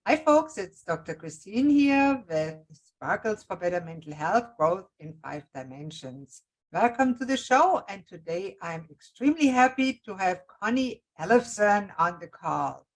Hi, folks, it's Dr. Christine here with Sparkles for Better Mental Health Growth in 5 Dimensions. Welcome to the show, and today I'm extremely happy to have Connie Ellefson on the call.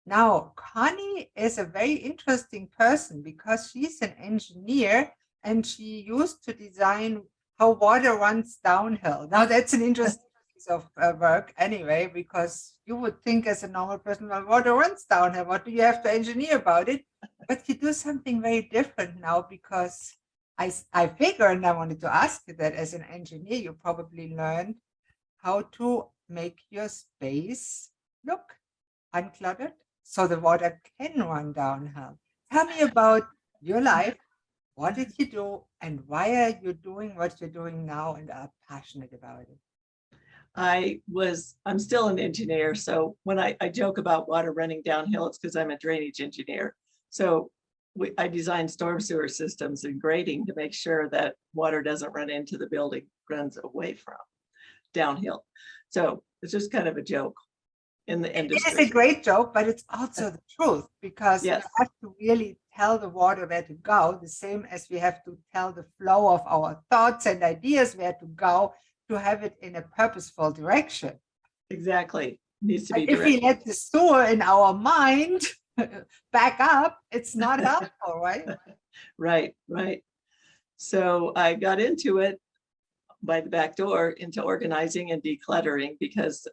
Now, Connie is a very interesting person because she's an engineer and she used to design how water runs downhill. Now, that's an interesting piece of work anyway, because you would think as a normal person, well, water runs downhill. What do you have to engineer about it? But you do something very different now because I figure, and I wanted to ask you that as an engineer, you probably learned how to make your space look uncluttered so the water can run downhill. Tell me about your life. What did you do and why are you doing what you're doing now and are passionate about it? I'm still an engineer. So when I joke about water running downhill, it's because I'm a drainage engineer. So I design storm sewer systems and grading to make sure that water doesn't run into the building, runs away from downhill. So it's just kind of a joke in the It is industry. a great joke, but it's also the truth because you Yes, have to really tell the water where to go, the same as we have to tell the flow of our thoughts and ideas where to go to have it in a purposeful direction. exactly. Needs to be If we direct. let the sewer in our mind back up, it's not helpful, right? Right, right. So I got into it by the back door into organizing and decluttering because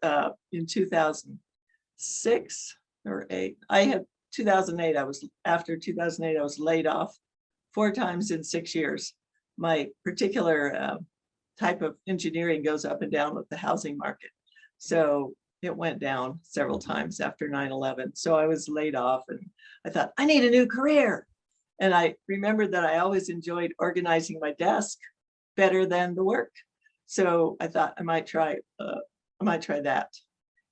in 2006 or 8, I had 2008, after 2008, I was laid off 4 times in 6 years. My particular type of engineering goes up and down with the housing market. So it went down several times after 9/11. So I was laid off and I thought, I need a new career. And I remembered that I always enjoyed organizing my desk better than the work. So I thought I might try that.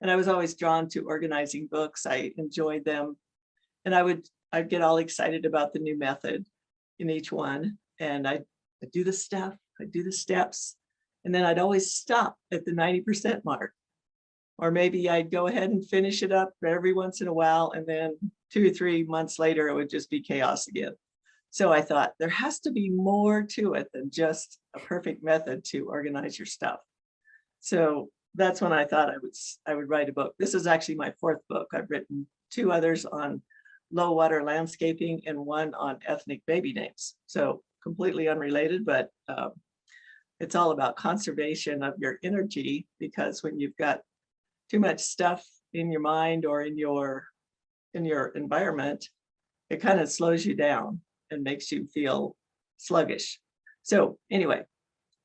And I was always drawn to organizing books. I enjoyed them. And I'd get all excited about the new method in each one. And I'd do the stuff, I'd do the steps, and then I'd always stop at the 90% mark. Or maybe I'd go ahead and finish it up every once in a while, and then 2 or 3 months later, it would just be chaos again. So I thought there has to be more to it than just a perfect method to organize your stuff. So that's when I thought I would write a book. This is actually my 4th book. I've written 2 others on low water landscaping and one on ethnic baby names. So completely unrelated, but it's all about conservation of your energy, because when you've got too much stuff in your mind or in your environment, it kind of slows you down and makes you feel sluggish. So anyway,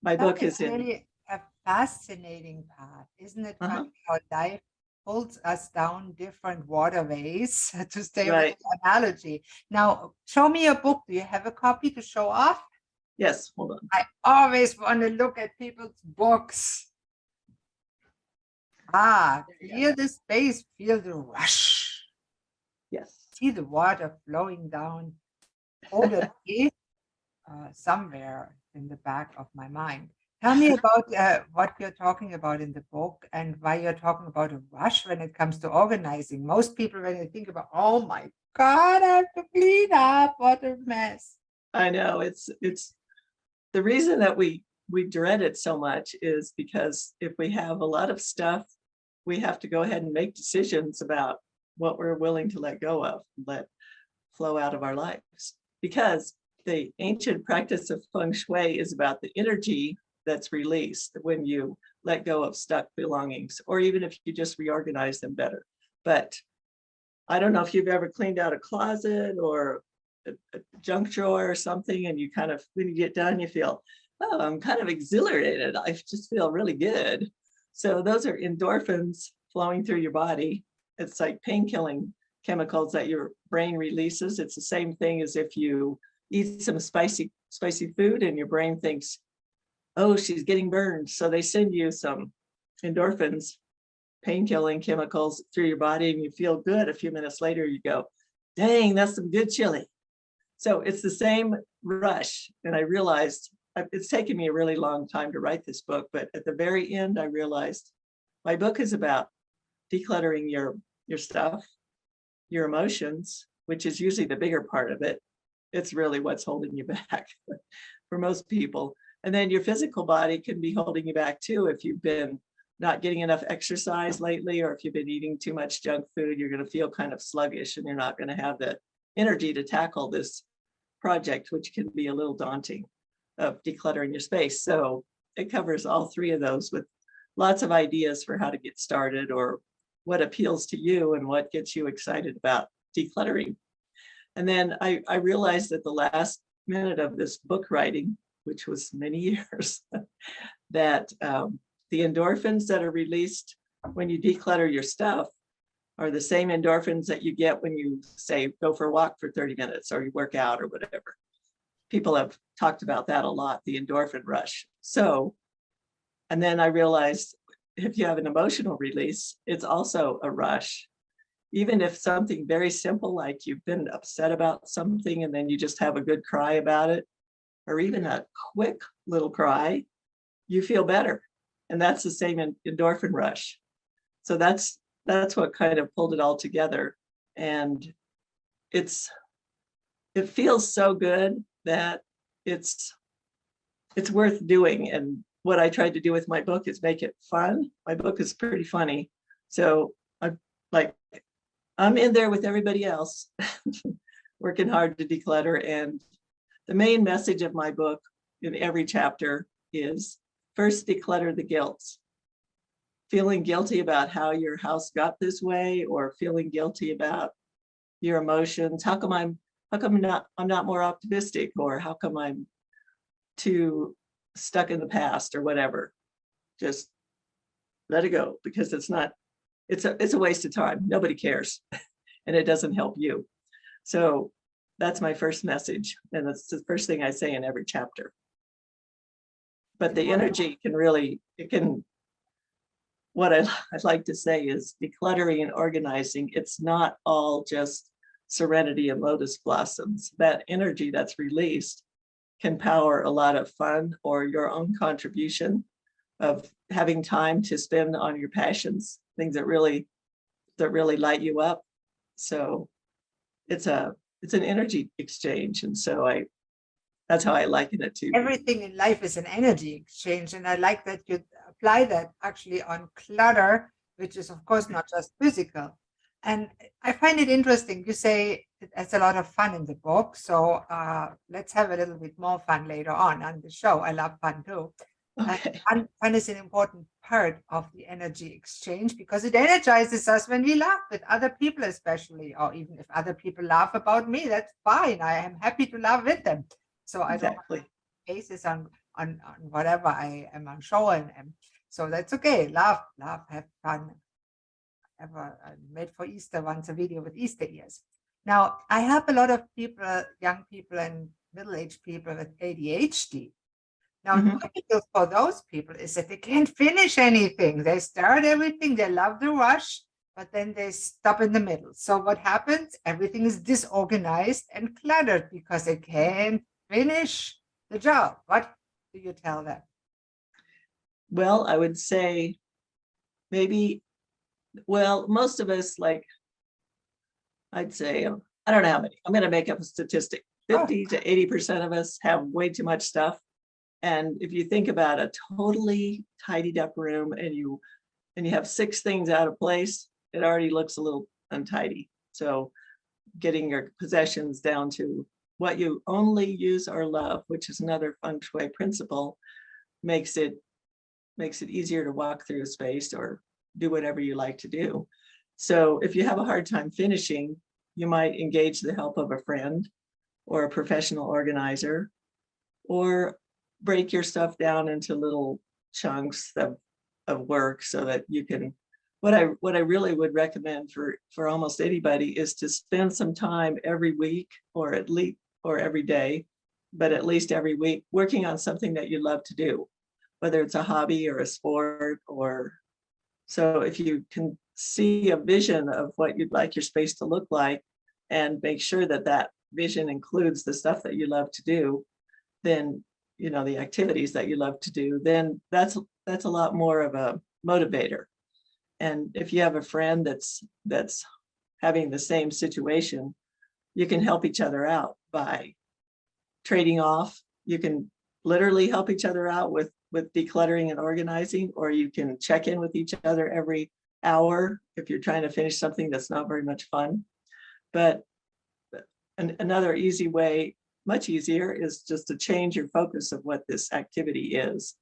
my That book is is in. really a fascinating part. Isn't it Uh-huh, funny how life pulls us down different waterways to stay with right. the analogy? Now, show me your book. Do you have a copy to show off? Yes, hold on. I always want to look at people's books. Clear the space, feel the rush. Yes. See the water flowing down audibly somewhere in the back of my mind. Tell me about what you're talking about in the book and why you're talking about a rush when it comes to organizing. Most people, when they think about, oh my God, I have to clean up, what a mess. I know it's the reason that we dread it so much is because if we have a lot of stuff, we have to go ahead and make decisions about what we're willing to let go of, let flow out of our lives. Because the ancient practice of feng shui is about the energy that's released when you let go of stuck belongings, or even if you just reorganize them better. But I don't know if you've ever cleaned out a closet or a junk drawer or something, and you kind of, when you get done, you feel, oh, I'm kind of exhilarated. I just feel really good. So those are endorphins flowing through your body. It's like pain killing chemicals that your brain releases. It's the same thing as if you eat some spicy food and your brain thinks, oh, she's getting burned. So they send you some endorphins, pain killing chemicals through your body, and you feel good. A few minutes later, you go, dang, that's some good chili. So it's the same rush. And I realized it's taken me a really long time to write this book, but at the very end, I realized my book is about decluttering your stuff, your emotions, which is usually the bigger part of it, it's really what's holding you back for most people. And then your physical body can be holding you back too. If you've been not getting enough exercise lately, or if you've been eating too much junk food, you're going to feel kind of sluggish and you're not going to have the energy to tackle this project, which can be a little daunting, of decluttering your space. So it covers all three of those with lots of ideas for how to get started, or what appeals to you and what gets you excited about decluttering. And then I realized at the last minute of this book writing, which was many years, that the endorphins that are released when you declutter your stuff are the same endorphins that you get when you say, go for a walk for 30 minutes or you work out or whatever. People have talked about that a lot, the endorphin rush. So, and then I realized if you have an emotional release, it's also a rush. Even if something very simple, like you've been upset about something and then you just have a good cry about it, or even a quick little cry, you feel better. And that's the same endorphin rush. So that's what kind of pulled it all together. And it feels so good that it's worth doing. And what I tried to do with my book is make it fun. My book is pretty funny. So I'm in there with everybody else, working hard to declutter. And the main message of my book in every chapter is, first, declutter the guilt. Feeling guilty about how your house got this way, or feeling guilty about your emotions. How come I'm not more optimistic, or how come I'm too stuck in the past, or whatever. Just let it go, because it's a waste of time. Nobody cares, and it doesn't help you. So that's my first message, and that's the first thing I say in every chapter. But the energy what I'd like to say is, decluttering and organizing, it's not all just serenity and lotus blossoms. That energy that's released can power a lot of fun, or your own contribution of having time to spend on your passions, things that really light you up. So it's an energy exchange. And so that's how I liken it to. Everything in life is an energy exchange. And I like that you apply that actually on clutter, which is, of course, not just physical. And I find it interesting. You say it's a lot of fun in the book. So let's have a little bit more fun later on the show. I love fun too. Okay. Fun is an important part of the energy exchange, because it energizes us when we laugh with other people, especially, or even if other people laugh about me, that's fine. I am happy to laugh with them. So I don't have cases on whatever I am on show, and so that's okay. Laugh, have fun. I made for Easter once a video with Easter ears. Now I have a lot of people, young people and middle-aged people with ADHD. Now, typical for those people is that they can't finish anything. They start everything, they love the rush, but then they stop in the middle. So what happens? Everything is disorganized and cluttered because they can't finish the job. What do you tell them? Well, I would say most of us, like, I'd say, I don't know how many, I'm going to make up a statistic. 50 to 80% of us have way too much stuff. And if you think about a totally tidied up room and you have 6 things out of place, it already looks a little untidy. So getting your possessions down to what you only use or love, which is another feng shui principle, makes it easier to walk through a space or do whatever you like to do. So if you have a hard time finishing, you might engage the help of a friend or a professional organizer, or break your stuff down into little chunks of work, so that you can, what I really would recommend for almost anybody is to spend some time every week, or every day, but at least every week, working on something that you love to do, whether it's a hobby or a sport. Or so if you can see a vision of what you'd like your space to look like, and make sure that vision includes the stuff that you love to do, then the activities that you love to do, then that's a lot more of a motivator. And if you have a friend that's having the same situation, you can help each other out by trading off. You can literally help each other out with decluttering and organizing, or you can check in with each other every hour if you're trying to finish something that's not very much fun. But another easy way, much easier, is just to change your focus of what this activity is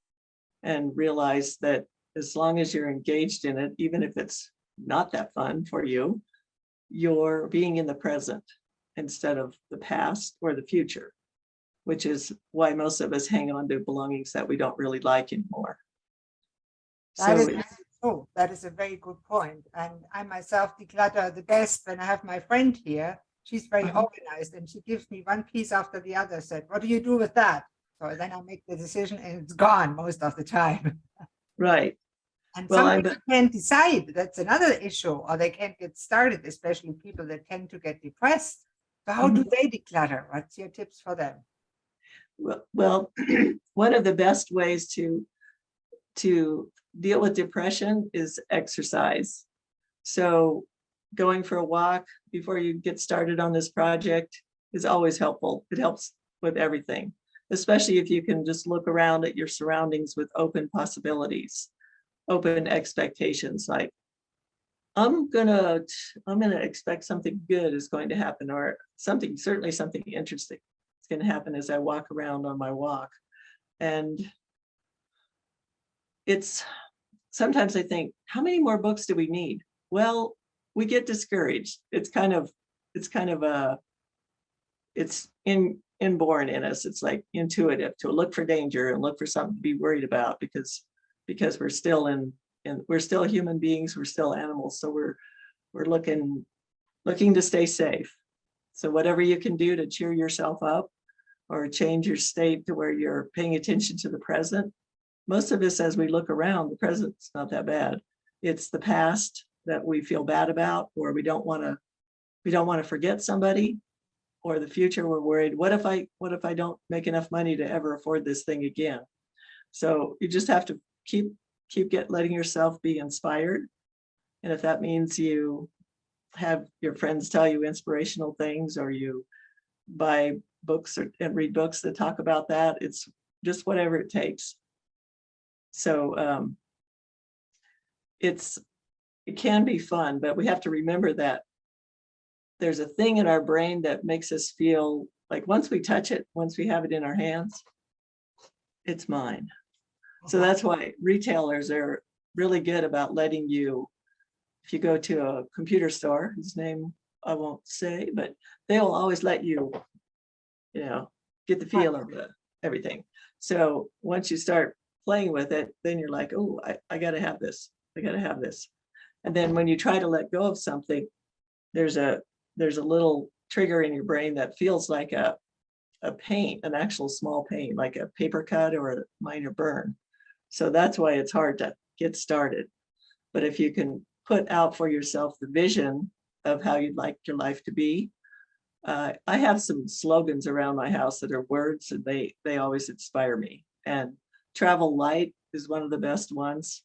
and realize that as long as you're engaged in it, even if it's not that fun for you, you're being in the present instead of the past or the future, which is why most of us hang on to belongings that we don't really like anymore. That So is true. That is a very good point. And I myself declutter the best when I have my friend here. She's very organized and she gives me one piece after the other, said, what do you do with that? So then I make the decision and it's gone most of the time. right. And Well, some people can't decide. That's another issue, or they can't get started, especially people that tend to get depressed. So how do they declutter? What's your tips for them? Well, one of the best ways to deal with depression is exercise. So going for a walk before you get started on this project is always helpful. It helps with everything, especially if you can just look around at your surroundings with open possibilities, open expectations, like I'm gonna expect something good is going to happen, or certainly something interesting is going to happen as I walk around on my walk. And it's sometimes I think, how many more books do we need? Well, we get discouraged. It's inborn in us. It's like intuitive to look for danger and look for something to be worried about, because we're still we're still human beings, we're still animals, so we're looking to stay safe. So whatever you can do to cheer yourself up or change your state to where you're paying attention to the present. Most of us, as we look around, the present's not that bad. It's the past that we feel bad about, or we don't want to forget somebody, or the future we're worried, what if I don't make enough money to ever afford this thing again? So you just have to keep letting yourself be inspired. And if that means you have your friends tell you inspirational things, or you buy books and read books that talk about that, it's just whatever it takes. So it can be fun, but we have to remember that there's a thing in our brain that makes us feel like once we touch it, once we have it in our hands, it's mine. So that's why retailers are really good about letting you, if you go to a computer store, whose name I won't say, but they'll always let you, get the feel of everything. So once you start playing with it, then you're like, oh, I got to have this. I got to have this. And then when you try to let go of something, there's a little trigger in your brain that feels like a pain, an actual small pain, like a paper cut or a minor burn. So that's why it's hard to get started. But if you can put out for yourself the vision of how you'd like your life to be, I have some slogans around my house that are words, and they always inspire me. And travel light is one of the best ones.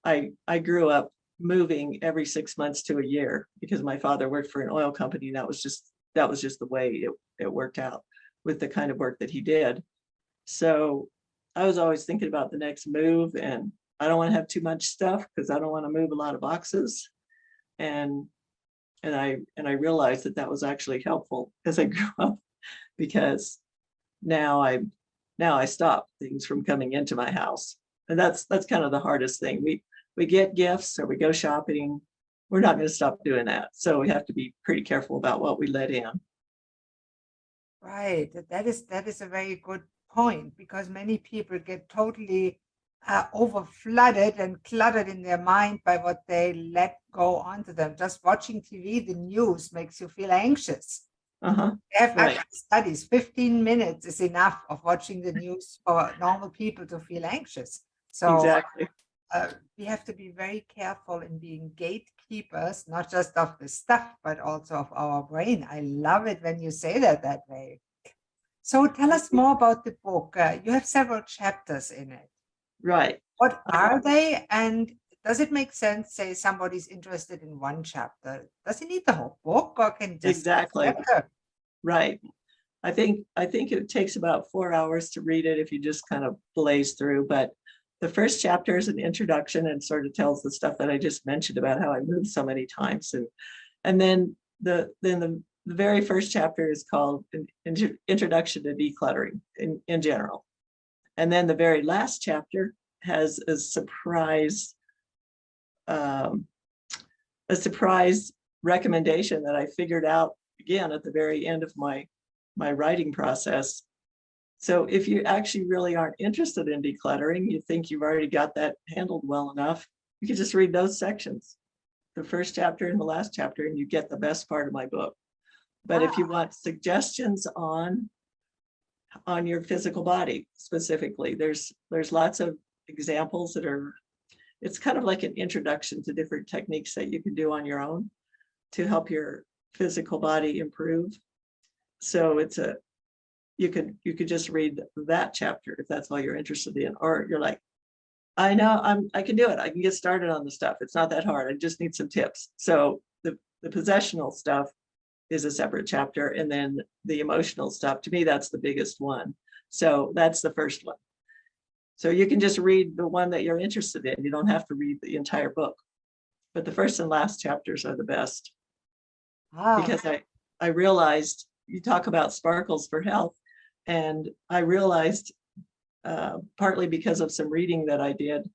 I grew up moving every 6 months to a year because my father worked for an oil company, and that was just the way it worked out with the kind of work that he did. So I was always thinking about the next move, and I don't want to have too much stuff because I don't want to move a lot of boxes. And I realized that was actually helpful as I grew up, because now I stop things from coming into my house. And that's kind of the hardest thing. We get gifts or we go shopping. We're not going to stop doing that. So we have to be pretty careful about what we let in. Right. That is a very good point, because many people get totally over flooded and cluttered in their mind by what they let go onto them. Just watching TV, the news makes you feel anxious. They have actual studies, 15 minutes is enough of watching the news for normal people to feel anxious. So exactly. We have to be very careful in being gatekeepers, not just of the stuff, but also of our brain. I love it when you say that way. So tell us more about the book. You have several chapters in it. Right. What are they? And does it make sense, say somebody's interested in one chapter? Does he need the whole book or can he just Exactly. chapter? Right. I think it takes about 4 hours to read it if you just kind of blaze through, but the first chapter is an introduction and sort of tells the stuff that I just mentioned about how I moved so many times. And then the very first chapter is called an Introduction to Decluttering in general. And then the very last chapter has a surprise recommendation that I figured out again at the very end of my writing process. So if you actually really aren't interested in decluttering, you think you've already got that handled well enough, you can just read those sections, the first chapter and the last chapter, and you get the best part of my book. But if you want suggestions on your physical body specifically, there's lots of examples that are, it's kind of like an introduction to different techniques that you can do on your own to help your physical body improve. So it's you could just read that chapter if that's all you're interested in, or you're like, I know I can do it. I can get started on the stuff. It's not that hard. I just need some tips. So the possessional stuff is a separate chapter, and then the emotional stuff, to me, that's the biggest one. So that's the first one. So you can just read the one that you're interested in. You don't have to read the entire book, but the first and last chapters are the best. Because I realized, you talk about sparkles for health, and I realized partly because of some reading that I did,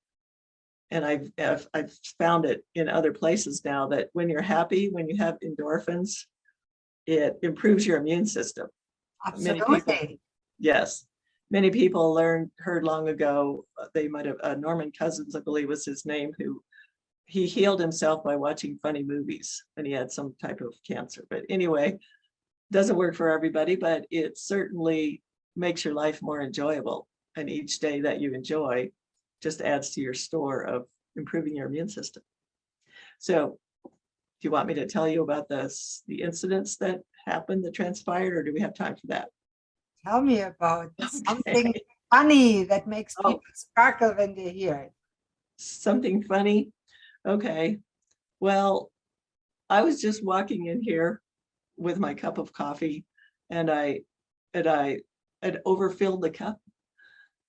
and I've found it in other places now, that when you're happy, when you have endorphins, it improves your immune system. Absolutely. Many people, yes, many people heard long ago, they might have, Norman Cousins, I believe was his name, who he healed himself by watching funny movies, and he had some type of cancer. But anyway, doesn't work for everybody, but it certainly makes your life more enjoyable. And each day that you enjoy just adds to your store of improving your immune system. So do you want me to tell you about the incidents that happened, that transpired, or do we have time for that? Tell me about something funny that makes people sparkle when they hear it. Something funny? Okay. Well, I was just walking in here with my cup of coffee, and I had overfilled the cup.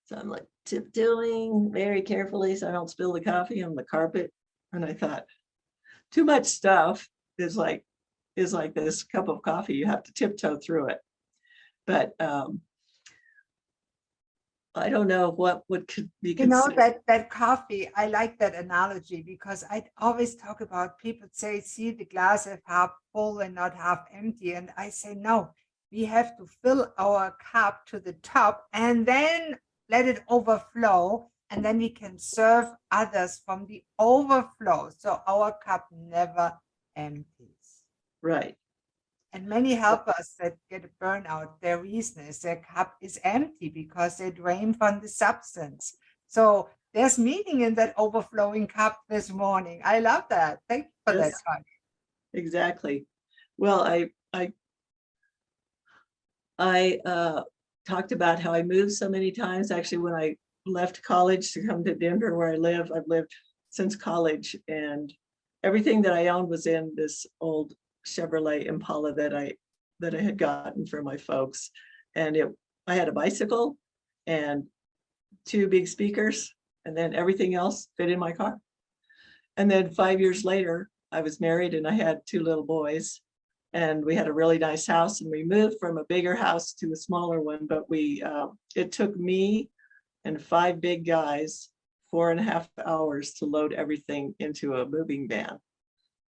So I'm like tiptoeing very carefully so I don't spill the coffee on the carpet. And I thought, too much stuff is like this cup of coffee. You have to tiptoe through it. But I don't know what could be considered. You know, that coffee, I like that analogy, because I always talk about, people say, see the glass as half full and not half empty. And I say, no, we have to fill our cup to the top and then let it overflow. And then we can serve others from the overflow. So our cup never empties. Right. And many helpers that get a burnout, their reason is their cup is empty because they drain from the substance. So there's meaning in that overflowing cup this morning. I love that. Thank you for that, Connie. Exactly. Well, I talked about how I moved so many times. Actually, when I left college to come to Denver, where I live, I've lived since college, and everything that I owned was in this old Chevrolet Impala that I had gotten from my folks. And I had a bicycle and 2 big speakers, and then everything else fit in my car. And then 5 years later, I was married and I had 2 little boys, and we had a really nice house, and we moved from a bigger house to a smaller one. But it took me and 5 big guys 4.5 hours to load everything into a moving van.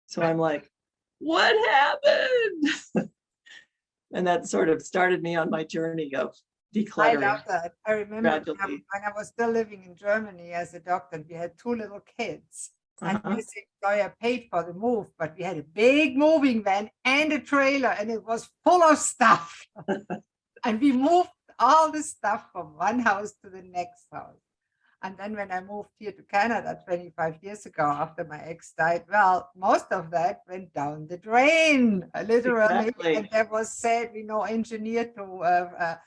So I'm like, what happened? And that sort of started me on my journey of decluttering. I love that. I remember when I was still living in Germany as a doctor, we had 2 little kids. And this employer paid for the move, but we had a big moving van and a trailer, and it was full of stuff. And we moved all the stuff from one house to the next house. And then when I moved here to Canada 25 years ago, after my ex died, well, most of that went down the drain, literally. Exactly. And there was sadly no engineer to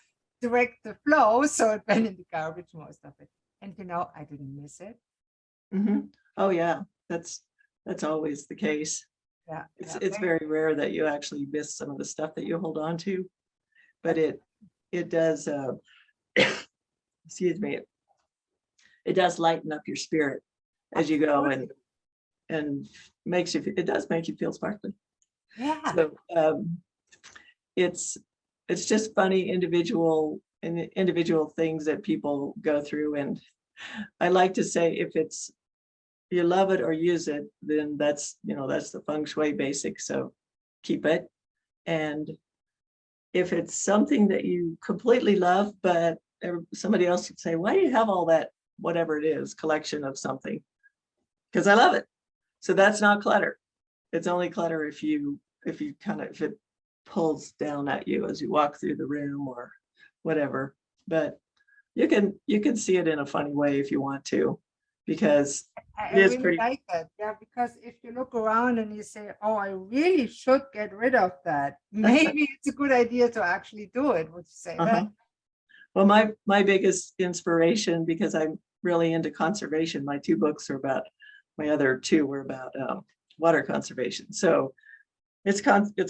direct the flow. So it went in the garbage, most of it. And you know, I didn't miss it. Oh, yeah, that's always the case. Yeah, It's very rare that you actually miss some of the stuff that you hold on to, but it does, excuse me, it does lighten up your spirit as you go, absolutely. and makes you, it does make you feel sparkly. Yeah. So it's it's just funny individual things that people go through. And I like to say, if it's, you love it or use it, then that's, that's the feng shui basic. So keep it. And if it's something that you completely love, but somebody else would say, why do you have all that, whatever it is, collection of something? Because I love it. So that's not clutter. It's only clutter if if it pulls down at you as you walk through the room or whatever. But you can see it in a funny way if you want to, because I it is really pretty. like that. Yeah, because if you look around and you say, oh, I really should get rid of that, maybe it's a good idea to actually do it. Would you say Uh-huh. that? Well, my biggest inspiration, because I'm really into conservation, my two books are about, my other two were about water conservation. So it's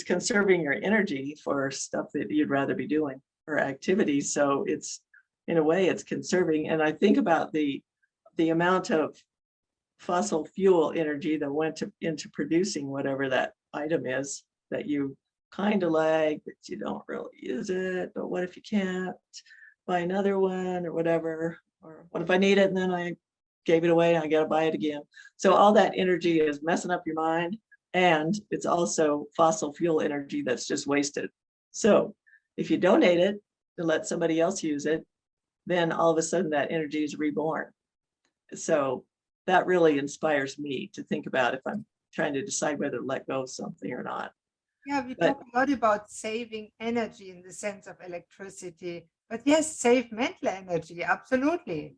conserving your energy for stuff that you'd rather be doing, or activities. So it's, in a way, it's conserving. And I think about the amount of fossil fuel energy that went into producing whatever that item is that you kind of like, but you don't really use it. But what if you can't buy another one or whatever? Or what if I need it and then I gave it away and I got to buy it again? So all that energy is messing up your mind, and it's also fossil fuel energy that's just wasted. So if you donate it to let somebody else use it, then all of a sudden that energy is reborn. So that really inspires me to think about if I'm trying to decide whether to let go of something or not. Yeah, we But talk a lot about saving energy in the sense of electricity, but yes, save mental energy. Absolutely.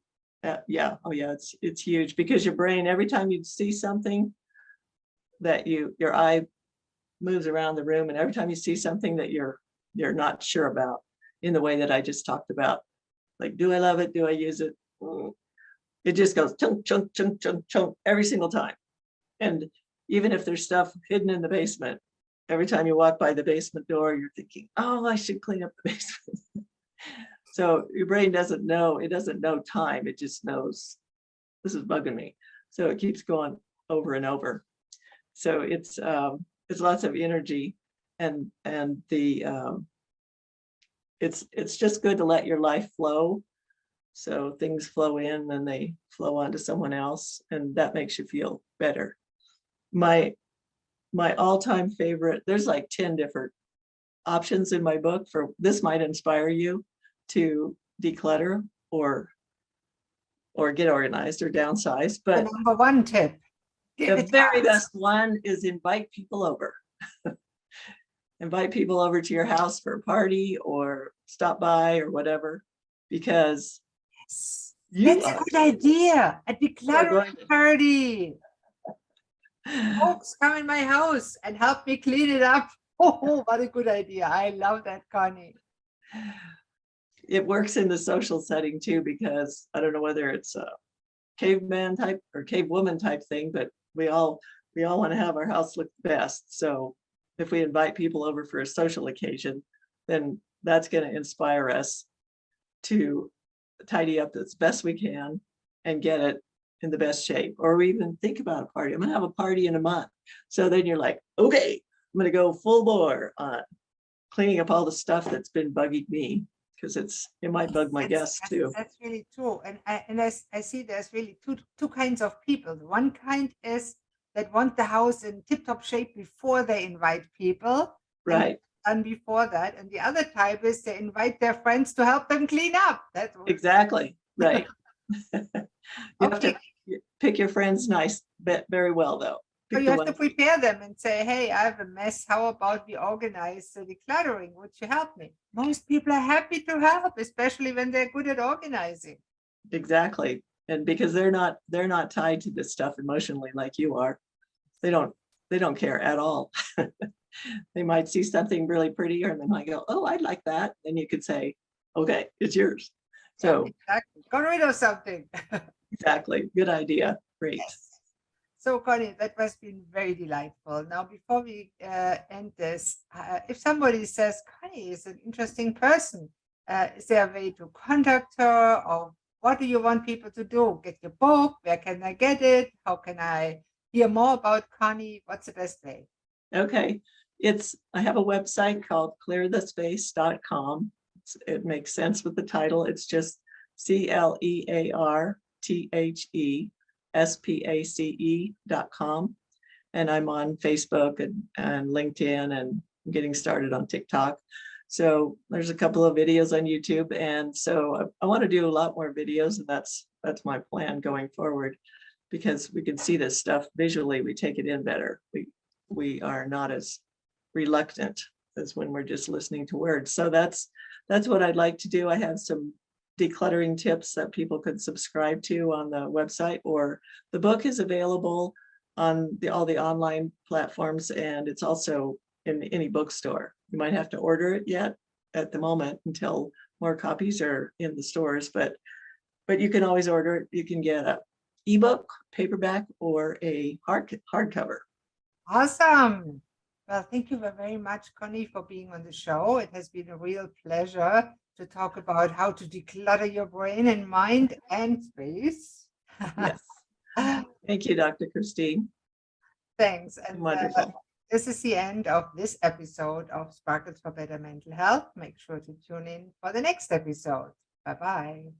yeah, oh yeah, it's huge, because your brain, every time you see something that your eye moves around the room, and every time you see something that you're not sure about, in the way that I just talked about, like, do I love it? Do I use it? It just goes chunk, chunk, chunk, chunk, chunk every single time. And even if there's stuff hidden in the basement, every time you walk by the basement door, you're thinking, oh, I should clean up the basement. So your brain doesn't know, it doesn't know time. It just knows this is bugging me. So it keeps going over and over. So it's lots of energy, and it's just good to let your life flow. So things flow in and they flow onto someone else, and that makes you feel better. My my all-time favorite, there's like 10 different options in my book. For this might inspire you to declutter or get organized or downsize. The But number one tip, give the it very to us. best one is invite people over. Invite people over to your house for a party or stop by or whatever, because Yes, you that's a are, good idea. A you are going decluttering party. to. Folks, come in my house and help me clean it up. Oh, what a good idea. I love that, Connie. It works in the social setting too, because I don't know whether it's a caveman type or cavewoman type thing, but we all want to have our house look best. So if we invite people over for a social occasion, then that's going to inspire us to tidy up as best we can and get it in the best shape. Or we even think about a party. I'm going to have a party in a month. So then you're like, okay, I'm going to go full bore on cleaning up all the stuff that's been bugging me, because it might bug my That's, guests that's, too. that's really true. And I see there's really two kinds of people. One kind is that want the house in tip-top shape before they invite people and Right. done before that. And the other type is they invite their friends to help them clean up. That's Exactly. Right. You have okay. to pick your friends nice, very well though. So Pick you the have to ones. prepare them and say, hey, I have a mess. How about we organize the decluttering? Would you help me? Most people are happy to help, especially when they're good at organizing. Exactly. And because they're not tied to this stuff emotionally like you are. They don't care at all. They might see something really pretty, or they might go, oh, I'd like that. Then you could say, okay, it's yours. Yeah, So exactly. Got rid of something. exactly. Good idea. Great. Yes. So, Connie, that has been very delightful. Now, before we end this, if somebody says Connie is an interesting person, is there a way to contact her, or what do you want people to do? Get your book? Where can I get it? How can I hear more about Connie? What's the best way? Okay. I have a website called clearthespace.com. It makes sense with the title. It's just CLEARTHESPACE.com. And I'm on Facebook and LinkedIn and getting started on TikTok. So there's a couple of videos on YouTube. And so I want to do a lot more videos, and that's my plan going forward, because we can see this stuff visually. We take it in better. We are not as reluctant as when we're just listening to words. So that's what I'd like to do. I have some decluttering tips that people could subscribe to on the website, or the book is available on all the online platforms, and it's also in any bookstore. You might have to order it yet at the moment until more copies are in the stores, but you can always order it. You can get a ebook, paperback, or a hardcover. Awesome. Well, thank you very much, Connie, for being on the show. It has been a real pleasure to talk about how to declutter your brain and mind and space. Yes. Thank you, Dr. Christine. Thanks. And Wonderful. this is the end of this episode of Sparkles for Better Mental Health. Make sure to tune in for the next episode. Bye-bye.